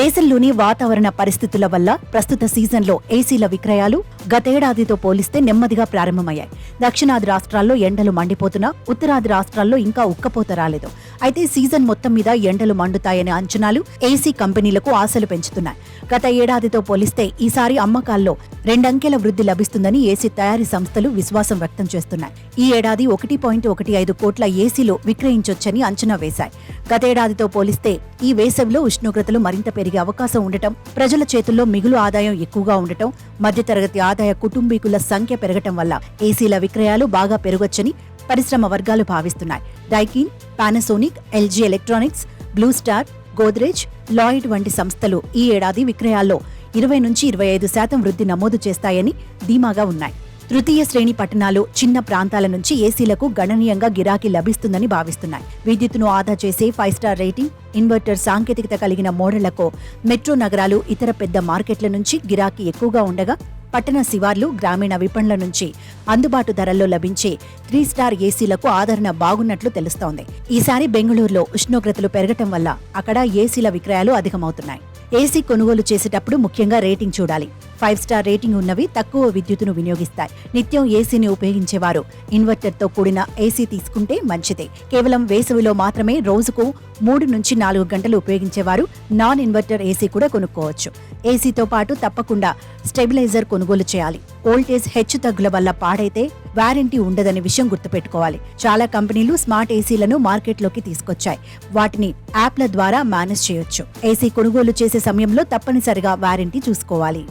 దేశంలోని వాతావరణ పరిస్థితుల వల్ల ప్రస్తుత సీజన్లో ఏసీల విక్రయాలు గతేడాదితో పోలిస్తే నెమ్మదిగా ప్రారంభమయ్యాయి. దక్షిణాది రాష్ట్రాల్లో ఎండలు మండిపోతున్నా ఉత్తరాది రాష్ట్రాల్లో ఇంకా ఉక్కపోత రాలేదు. అయితే సీజన్ మొత్తం మీద ఎండలు మండుతాయనే అంచనాలు ఏసీ కంపెనీలకు ఆశలు పెంచుతున్నాయి. గత ఏడాదితో పోలిస్తే ఈసారి అమ్మకాల్లో 2 అంకెల వృద్ధి లభిస్తుందని ఏసీ తయారీ సంస్థలు విశ్వాసం వ్యక్తం చేస్తున్నాయి. ఈ ఏడాది 1.15 కోట్ల ఏసీలు విక్రయించొచ్చని అంచనా వేశాయి. గతేడాదితో పోలిస్తే ఈ వేసవిలో ఉష్ణోగ్రతలు మరింత పెరిగే అవకాశం ఉండటం, ప్రజల చేతుల్లో మిగులు ఆదాయం ఎక్కువగా ఉండటం, మధ్యతరగతి ఆదాయ కుటుంబీకుల సంఖ్య పెరగటం వల్ల ఏసీల విక్రయాలు బాగా పెరగొచ్చని పరిశ్రమ వర్గాలు భావిస్తున్నాయి. Daikin, Panasonic, LG electronics, blue star, Godrej, Lloyd వంటి సంస్థలు ఈ ఏడాది విక్రయాల్లో 20-25% వృద్ధి నమోదు చేస్తాయని ధీమాగా ఉన్నాయి. తృతీయ శ్రేణి పట్టణాలు, చిన్న ప్రాంతాల నుంచి ఏసీలకు గణనీయంగా గిరాకీ లభిస్తుందని భావిస్తున్నాయి. విద్యుత్తును ఆదా చేసే 5 స్టార్ రేటింగ్, ఇన్వర్టర్ సాంకేతికత కలిగిన మోడళ్లకు మెట్రో నగరాలు, ఇతర పెద్ద మార్కెట్ల నుంచి గిరాకీ ఎక్కువగా ఉండగా, పట్టణ శివార్లు, గ్రామీణ విపణుల నుంచి అందుబాటు ధరల్లో లభించే 3 స్టార్ ఏసీలకు ఆదరణ బాగున్నట్లు తెలుస్తోంది. ఈసారి బెంగళూరులో ఉష్ణోగ్రతలు పెరగటం వల్ల అక్కడ ఏసీల విక్రయాలు అధికమవుతున్నాయి. ఏసీ కొనుగోలు చేసేటప్పుడు ముఖ్యంగా రేటింగ్ చూడాలి. 5 స్టార్ రేటింగ్ ఉన్నవి తక్కువ విద్యుత్తును వినియోగిస్తాయి. నిత్యం ఏసీని ఉపయోగించేవారు ఇన్వర్టర్తో కూడిన ఏసీ తీసుకుంటే మంచిదే. కేవలం వేసవిలో మాత్రమే రోజుకు 3-4 గంటలు ఉపయోగించేవారు నాన్ ఇన్వర్టర్ ఏసీ కూడా కొనుక్కోవచ్చు. ఏసీతో పాటు తప్పకుండా స్టెబిలైజర్ కొనుగోలు చేయాలి. వోల్టేజ్ హెచ్చుతగ్గుల వల్ల పాడైతే వారంటీ ఉండదనే విషయం గుర్తుపెట్టుకోవాలి. చాలా కంపెనీలు స్మార్ట్ ఏసీలను మార్కెట్లోకి తీసుకొచ్చాయి. వాటిని యాప్ల ద్వారా మేనేజ్ చేయొచ్చు. ఏసీ కొనుగోలు చేసే సమయంలో తప్పనిసరిగా వారంటీ చూసుకోవాలి.